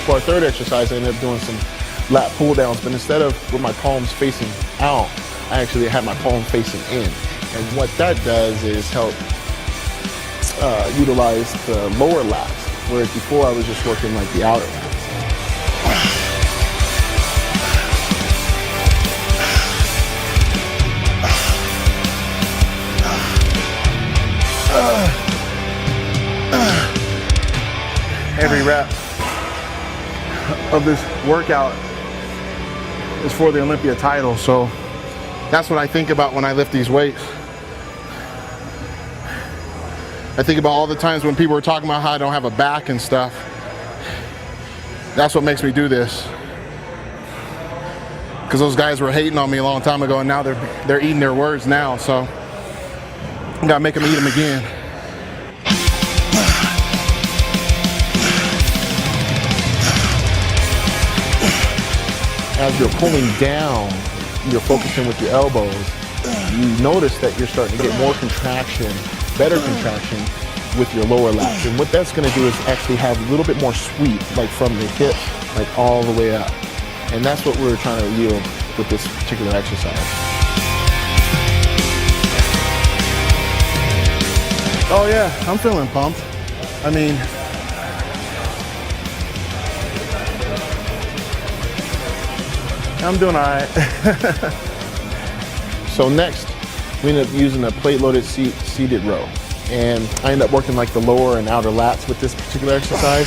For our third exercise, I ended up doing some lat pull downs, but instead of with my palms facing out, I actually had my palms facing in. And what that does is help utilize the lower lats, whereas before I was just working like the outer lats. Every rep of this workout is for the Olympia title, so that's what I think about when I lift these weights. I think about all the times when people are talking about how I don't have a back and stuff. That's what makes me do this. Because those guys were hating on me a long time ago, and now they're eating their words now, so I gotta make them eat them again. As you're pulling down, you're focusing with your elbows, you notice that you're starting to get more contraction, better contraction with your lower lats. And what that's gonna do is actually have a little bit more sweep, like from the hip, like all the way up. And that's what we're trying to yield with this particular exercise. Oh yeah, I'm feeling pumped. I mean, I'm doing all right. So next, we ended up using a plate-loaded seated row. And I ended up working like the lower and outer lats with this particular exercise.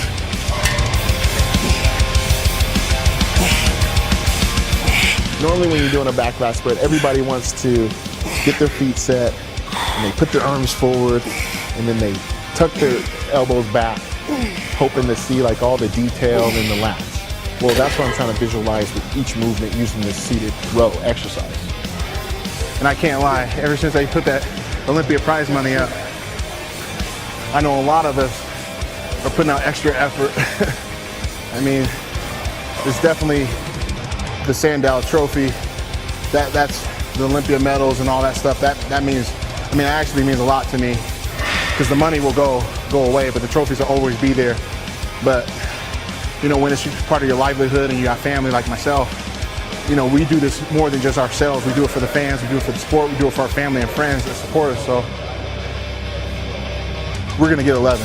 Normally when you're doing a back lat spread, everybody wants to get their feet set, and they put their arms forward, and then they tuck their elbows back, hoping to see like all the detail in the lats. Well, that's what I'm trying to visualize with each movement using this seated row exercise. And I can't lie, ever since I put that Olympia prize money up, I know a lot of us are putting out extra effort. I mean, it's definitely the Sandow trophy. That's the Olympia medals and all that stuff. That means, I mean, it actually means a lot to me, because the money will go away, but the trophies will always be there. But you know, when it's part of your livelihood and you got family like myself, you know, we do this more than just ourselves. We do it for the fans, we do it for the sport, we do it for our family and friends that support us. So we're gonna get 11.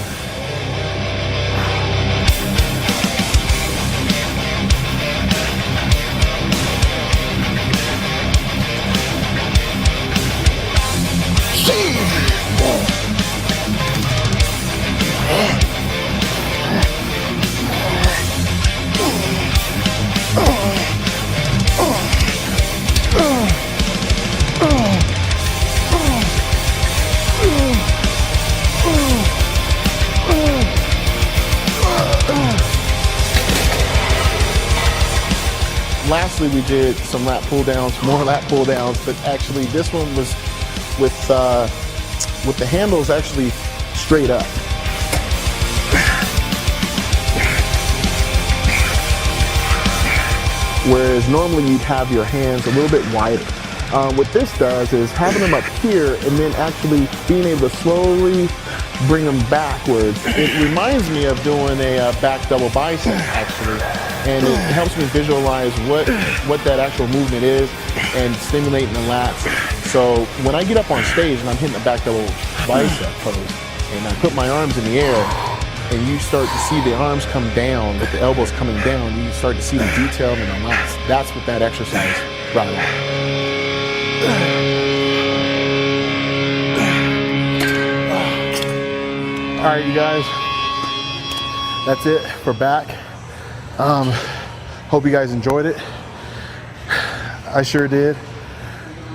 Lastly, we did some lat pull downs, more lat pull downs, but actually this one was with the handles actually straight up. Whereas normally you'd have your hands a little bit wider. What this does is having them up here and then actually being able to slowly bring them backwards. It reminds me of doing a back double bicep actually, and it helps me visualize what that actual movement is and stimulating the lats. So when I get up on stage and I'm hitting a back double bicep pose and I put my arms in the air and you start to see the arms come down with the elbows coming down, you start to see the detail in the lats. That's what that exercise brought out. All right, you guys, that's it for back. Hope you guys enjoyed it. I sure did.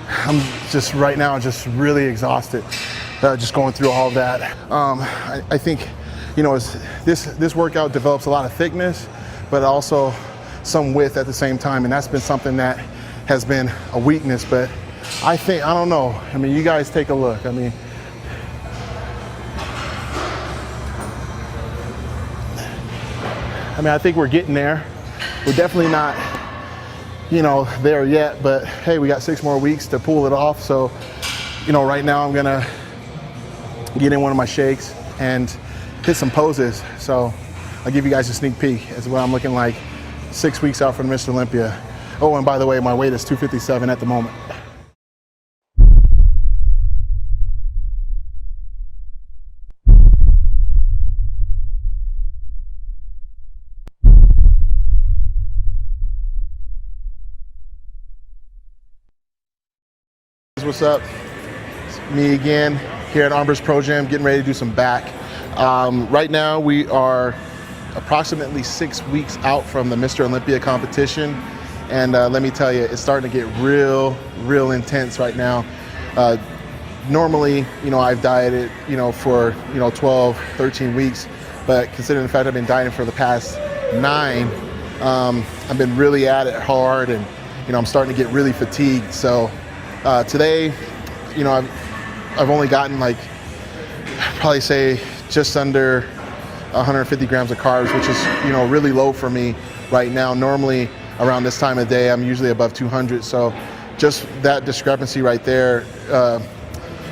I'm just right now just really exhausted, just going through all of that. I think, you know, this workout develops a lot of thickness, but also some width at the same time, and that's been something that has been a weakness. But I don't know. I mean, you guys take a look. I mean, I think we're getting there. We're definitely not, you know, there yet, but hey, we got 6 more weeks to pull it off. So, you know, right now I'm gonna get in one of my shakes and hit some poses. So I'll give you guys a sneak peek as what I'm looking like 6 weeks out from Mr. Olympia. Oh, and by the way, my weight is 257 at the moment. What's up? It's me again here at Armbrust Pro Gym, getting ready to do some back. Right now we are approximately 6 weeks out from the Mr. Olympia competition, and let me tell you, it's starting to get real intense right now. Normally, you know, I've dieted, you know, for 12, 13 weeks, but considering the fact I've been dieting for the past 9, I've been really at it hard, and you know, I'm starting to get really fatigued. So today, you know, I've only gotten like, probably say just under 150 grams of carbs, which is, you know, really low for me right now. Normally around this time of day, I'm usually above 200. So just that discrepancy right there,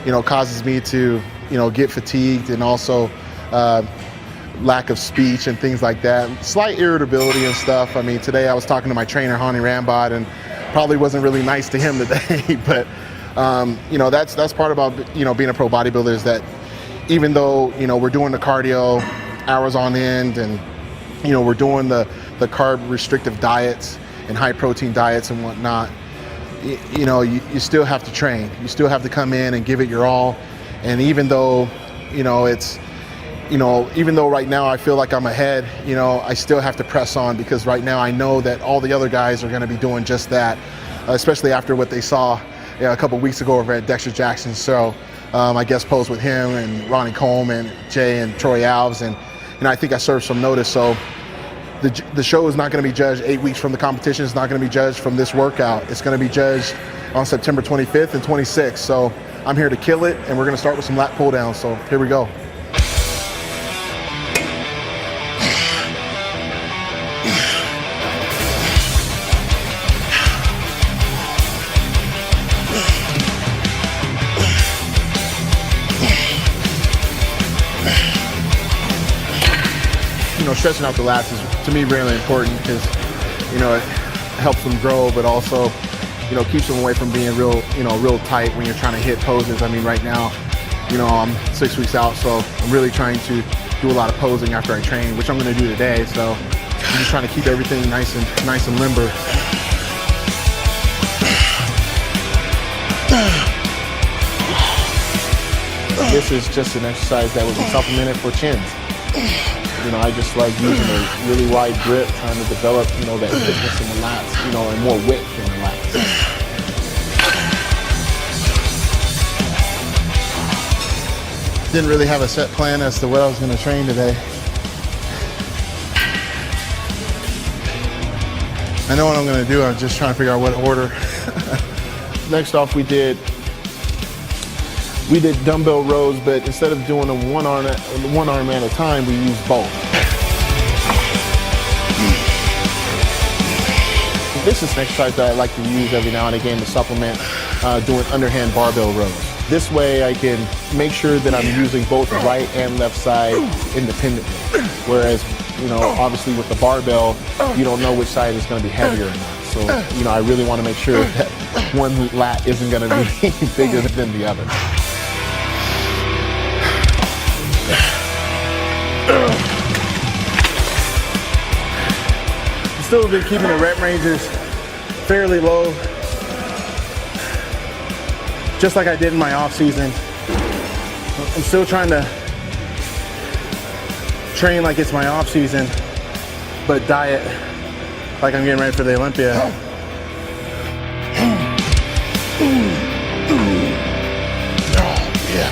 you know, causes me to, you know, get fatigued, and also lack of speech and things like that. Slight irritability and stuff. I mean, today I was talking to my trainer, Hani Rambod, and probably wasn't really nice to him today, but you know, that's part about, you know, being a pro bodybuilder, is that even though, you know, we're doing the cardio hours on end, and you know, we're doing the carb restrictive diets and high protein diets and whatnot, you know, you still have to train. You still have to come in and give it your all. And even though, you know, it's, you know, even though right now I feel like I'm ahead, you know, I still have to press on, because right now I know that all the other guys are going to be doing just that, especially after what they saw, you know, a couple weeks ago over at Dexter Jackson's show. I guest posed with him and Ronnie Coleman and Jay and Troy Alves, and I think I served some notice. So the show is not going to be judged 8 weeks from the competition. It's not going to be judged from this workout. It's going to be judged on September 25th and 26th. So I'm here to kill it, and we're going to start with some lat pull downs. So here we go. You know, stretching out the lats is, to me, really important, because, you know, it helps them grow, but also, you know, keeps them away from being real tight when you're trying to hit poses. I mean, right now, you know, I'm 6 weeks out, so I'm really trying to do a lot of posing after I train, which I'm going to do today. So I'm just trying to keep everything nice and limber. This is just an exercise that would be supplemented for chins. You know, I just like using a really wide grip, trying to develop, you know, that thickness in the lats, you know, and more width in the lats. Didn't really have a set plan as to what I was going to train today. I know what I'm going to do. I'm just trying to figure out what order. Next off, we did dumbbell rows, but instead of doing them one arm at a time, we used both. This is an exercise that I like to use every now and again to supplement doing underhand barbell rows. This way I can make sure that I'm using both right and left side independently. Whereas, you know, obviously with the barbell, you don't know which side is going to be heavier or not. So, you know, I really want to make sure that one lat isn't going to be bigger than the other. Still been keeping the rep ranges fairly low, just like I did in my off season. I'm still trying to train like it's my off season, but diet like I'm getting ready for the Olympia. Oh, yeah.